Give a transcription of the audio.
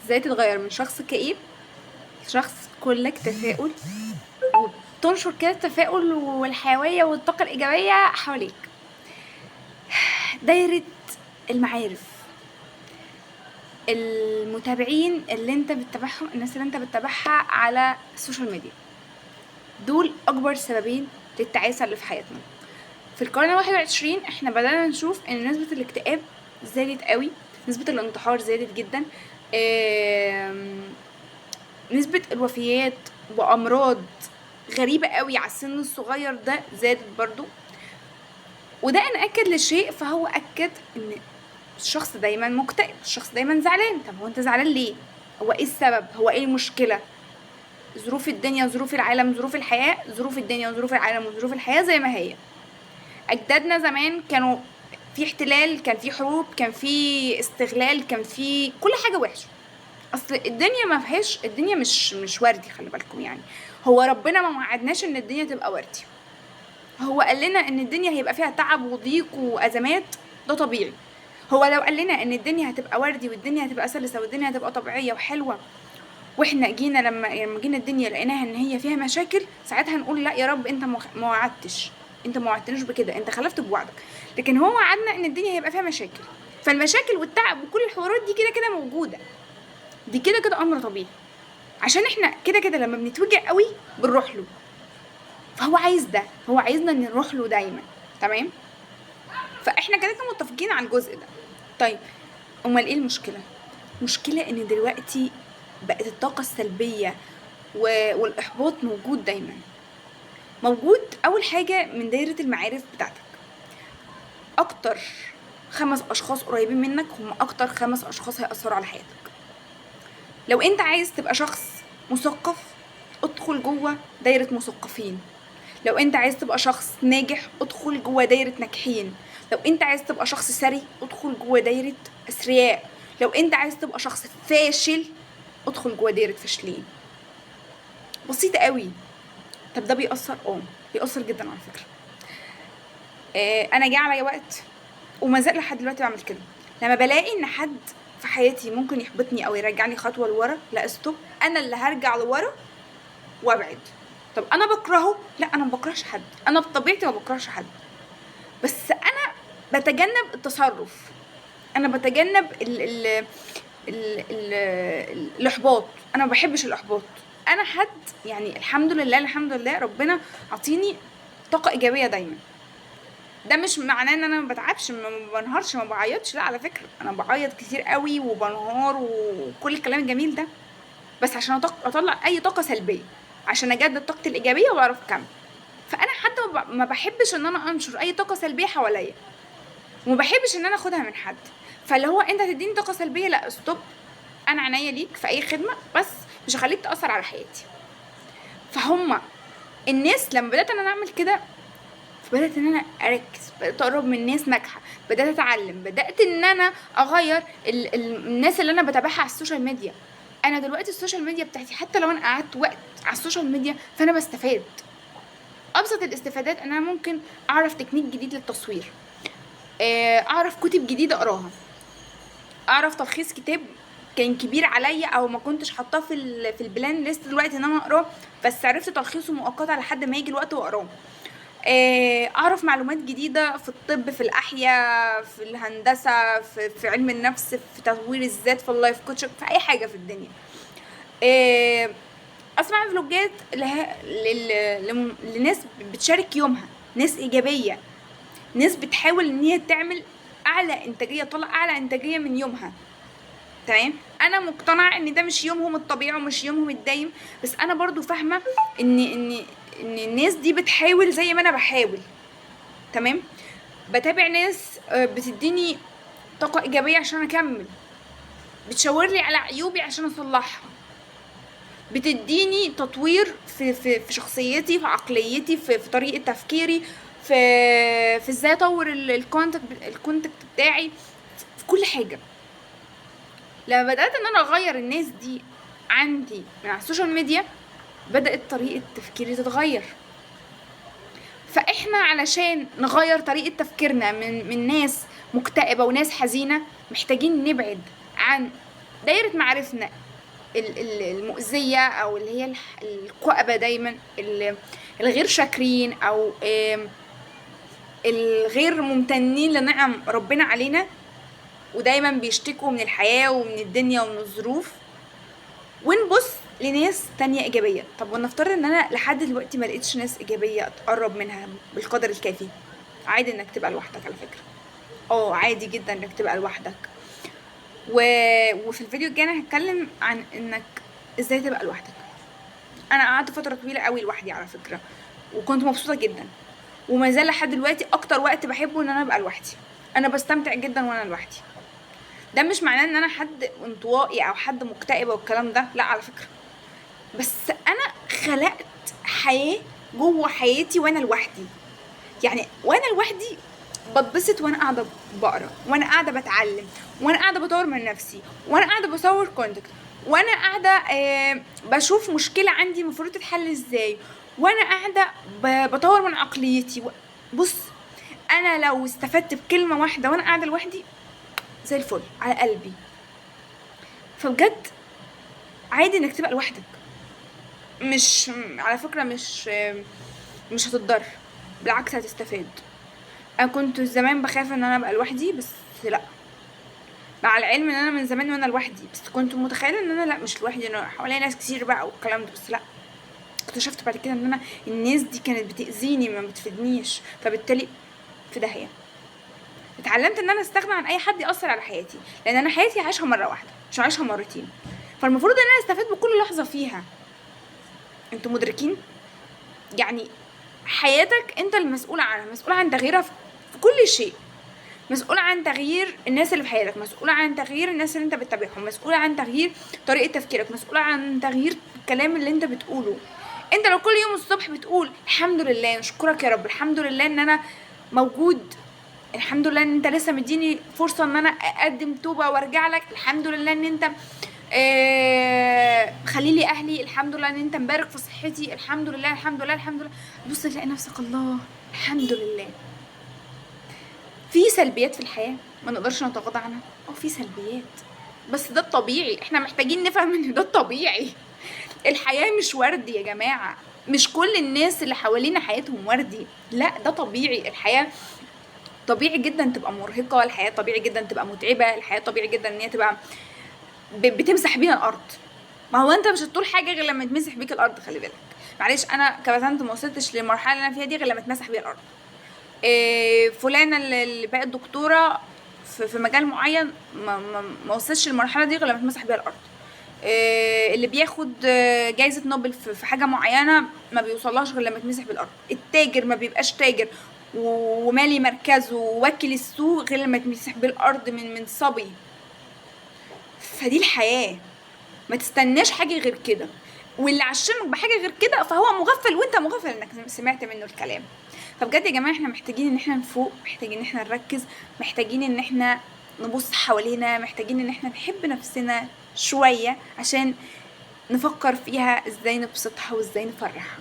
ازاي تتغير من شخص كئيب لشخص كلك تفاؤل، وتنشر كده التفاؤل والحيوية والطاقة الإيجابية حواليك. دايرة المعارف، المتابعين اللي انت بتتابعهم، الناس اللي انت بتتابعها على السوشيال ميديا، دول أكبر سببين للتعاسة اللي في حياتنا. في القرن 21 احنا بدأنا نشوف ان نسبة الاكتئاب زادت قوي، نسبة الانتحار زادت جدا، نسبة الوفيات وأمراض غريبة قوي على السن الصغير ده زادت برضو. وده ان أكد لشيء فهو أكد ان الشخص دايما مكتئب، الشخص دايما زعلان. طب هو انت زعلان ليه؟ هو ايه السبب؟ هو ايه المشكلة؟ ظروف الدنيا، ظروف العالم، ظروف الحياة، ظروف الدنيا وظروف العالم وظروف الحياة زي ما هي. أجدادنا زمان كانوا في احتلال، كان في حروب، كان في استغلال، كان في كل حاجة وحشة. اصل الدنيا ما فيهاش، الدنيا مش وردي، خلي بالكم يعني. هو ربنا ما وعدناش ان الدنيا تبقى وردي، هو قال لنا ان الدنيا هيبقى فيها تعب وضيق وازمات، ده طبيعي. هو لو قال لنا ان الدنيا هتبقى وردي والدنيا هتبقى سلسة والدنيا هتبقى طبيعية وحلوة، واحنا جينا لما جينا الدنيا لقيناها ان هي فيها مشاكل، ساعتها نقول لا يا رب انت ما وعدتش، انت ما وعدتناش بكده، انت خلفت بوعدك. لكن هو وعدنا ان الدنيا هيبقى فيها مشاكل، فالمشاكل والتعب وكل الحوارات دي كده كده موجودة، دي كده كده امر طبيعي، عشان احنا كده كده لما بنتوجع قوي بنروح له. فهو عايز ده، هو عايزنا ان نروح له دايما. تمام، فاحنا كده كده متفقين على الجزء ده. طيب امال ايه المشكله؟ المشكله ان دلوقتي بقت الطاقه السلبيه والاحباط موجود دايما. موجود اول حاجه من دايره المعارف بتاعتك. اكتر 5 اشخاص قريبين منك هم اكتر 5 اشخاص هيأثروا على حياتك. لو انت عايز تبقى شخص مثقف، ادخل جوه دايره مثقفين. لو انت عايز تبقى شخص ناجح، ادخل جوه دايرة ناجحين. لو انت عايز تبقى شخص ثري، ادخل جوه دايرة اثرياء. لو انت عايز تبقى شخص فاشل، ادخل جوه دايرة فاشلين. بسيطة قوي. طب ده بيأثر؟ بيأثر جدا على فكرة. انا جه عليا وقت وما زال لحد دلوقتي بعمل كده، لما بلاقي ان حد في حياتي ممكن يحبطني او يرجعني خطوة لورا، لا استوب، انا اللي هرجع لورا وابعد. طب انا بكرهه؟ لا انا ما بكرهش حد، انا بطبيعتي ما بكرهش حد، بس انا بتجنب التصرف، انا بتجنب الاحباط. انا ما بحبش الاحباط. انا حد يعني الحمد لله، الحمد لله ربنا عطيني طاقه ايجابيه دايما. ده مش معناه ان انا ما بتعبش، ما بنهارش، ما بعيطش، لا على فكره انا بعيط كتير قوي وبنهار وكل الكلام الجميل ده، بس عشان اطلع اي طاقه سلبيه، عشان اجدد طاقتي الايجابيه واعرف اكمل. فانا حتى ما بحبش ان انا انشر اي طاقه سلبيه حواليا، وما بحبش ان انا اخدها من حد. فاللي هو انت هتديني طاقه سلبيه، لا ستوب، انا عناية ليك في اي خدمه، بس مش هخليك تاثر على حياتي. فهم الناس لما بدات ان انا اعمل كده، بدات ان انا اركز، بدات اقرب من ناس ناجحه، بدات اتعلم، بدات ان انا اغير الناس اللي انا بتابعها على السوشيال ميديا. انا دلوقتي السوشيال ميديا بتاعتي حتى لو انا قعدت وقت على السوشيال ميديا فانا بستفاد. ابسط الاستفادات ان انا ممكن اعرف تكنيك جديد للتصوير، اعرف كتب جديده اقراها، اعرف تلخيص كتاب كان كبير عليا او ما كنتش حاطاه في البلان ليست دلوقتي ان انا اقراه، بس عرفت تلخيصه مؤقتا لحد ما يجي الوقت واقراه. اعرف معلومات جديده في الطب، في الاحياء، في الهندسه، في علم النفس، في تطوير الذات، في اللايف كوتش، في اي حاجه في الدنيا. آه، اسمع فلوجات لناس بتشارك يومها، ناس ايجابيه، ناس بتحاول ان هي تعمل اعلى انتاجيه، تطلع اعلى انتاجيه من يومها. تمام، انا مقتنعه ان ده مش يومهم الطبيعي ومش يومهم الدايم، بس انا برضو فاهمه ان الناس دي بتحاول زي ما انا بحاول. تمام، بتابع ناس بتديني طاقه ايجابيه عشان اكمل، بتشاور لي على عيوبي عشان اصلحها، بتديني تطوير في شخصيتي، في عقليتي، في طريقه تفكيري، في ازاي اطور الكونتكت بتاعي، في كل حاجه. لما بدات ان انا اغير الناس دي عندي من على السوشيال ميديا، بدات طريقه تفكيري تتغير. فاحنا علشان نغير طريقه تفكيرنا من ناس مكتئبه وناس حزينه، محتاجين نبعد عن دايرة معارفنا المؤذية او اللي هي الكؤبة دايما، الغير شاكرين او الغير ممتنين لنعم ربنا علينا، ودايما بيشتكوا من الحياة ومن الدنيا ومن الظروف، ونبص لناس تانية ايجابية. طب ونفترض ان انا لحد دلوقتي ما لقيتش ناس ايجابية اتقرب منها بالقدر الكافي. عادي انك تبقى لوحدك على فكرة، عادي جدا انك تبقى لوحدك. وفي الفيديو الجاي انا هتكلم عن انك ازاي تبقى لوحدك. انا قعدت فترة طويلة قوي لوحدي على فكرة، وكنت مبسوطة جدا، وما زال لحد دلوقتي اكتر وقت بحبه ان انا ابقى لوحدي. انا بستمتع جدا وانا لوحدي. ده مش معناه ان انا حد انطوائي او حد مكتئب والكلام ده، لا على فكرة، بس انا خلقت حياة جوه حياتي وانا لوحدي. يعني وانا لوحدي بتبسط، وانا قاعده بقرا، وانا قاعده بتعلم، وانا قاعده بطور من نفسي، وانا قاعده بصور كونتنت، وانا قاعده بشوف مشكله عندي المفروض تتحل ازاي، وانا قاعده بطور من عقليتي. بص، انا لو استفدت بكلمه واحده وانا قاعده لوحدي زي الفل على قلبي. فبجد عادي انك تبقى لوحدك، مش على فكره مش هتتضر، بالعكس هتستفاد. انا كنت زمان بخاف ان انا ابقى لوحدي، بس لا، مع العلم ان انا من زمان وانا لوحدي، بس كنت متخيله ان انا لا مش لوحدي، انا حواليا ناس كتير بقى والكلام ده، بس لا، اكتشفت بعد كده ان انا الناس دي كانت بتأذيني ما بتفيدنيش، فبالتالي في داهيه. اتعلمت ان انا استغنى عن اي حد يأثر على حياتي، لان انا حياتي عايشها مره واحده مش عايشها مرتين، فالمفروض ان انا استفاد بكل لحظه فيها. انتوا مدركين؟ يعني حياتك انت المسؤول عنها، مسؤول عن تغييرها في كل شيء، مسؤول عن تغيير الناس اللي في حياتك، مسؤول عن تغيير الناس اللي انت بتتابعهم، مسؤول عن تغيير طريقة تفكيرك، مسؤول عن تغيير الكلام اللي انت بتقوله. انت لو كل يوم الصبح بتقول الحمد لله، نشكرك يا رب، الحمد لله ان انا موجود، الحمد لله ان انت لسه مديني فرصة ان انا اقدم توبة وارجع لك، الحمد لله ان انت خليلي اهلي، الحمد لله ان انت مبارك في صحتي، الحمد لله الحمد لله الحمد لله. بص تلاقي نفسك الله الحمد لله. في سلبيات في الحياة ما نقدرش نتغاضى عنها، في سلبيات، بس ده الطبيعي، احنا محتاجين نفهم ان ده الطبيعي. الحياة مش وردي يا جماعة، مش كل الناس اللي حوالينا حياتهم وردي، لا ده طبيعي. الحياة طبيعي جدا تبقى مرهقة، الحياة طبيعي جدا تبقى متعبة، الحياة طبيعي جدا ان هي تبقى بتمسح بينا الارض. ما هو انت مش هتطول حاجة غير لما تمسح بيك الارض، خلي بالك. معلش انا كبسنت ما وصلتش للمرحلة اللي انا فيها دي غير لما تمسح بيها الارض. فلانة اللي بقت دكتورة في مجال معين ما وصلش للمرحلة دي غير لما تمسح بيها الارض. اللي بياخد جايزة نوبل في حاجة معينة ما بيوصلهاش غير لما تمسح بالارض. التاجر ما بيبقاش تاجر ومالي مركزه ووكل السوق غير لما تمسح بالارض من صبي. فدي الحياة، ما تستناش حاجة غير كده، واللي عشمك بحاجة غير كده فهو مغفل، وانت مغفل انك سمعت منه الكلام. فبجد يا جماعة احنا محتاجين ان احنا نفوق، محتاجين ان احنا نركز، محتاجين ان احنا نبص حوالينا، محتاجين ان احنا نحب نفسنا شوية عشان نفكر فيها ازاي نبسطها وازاي نفرحها.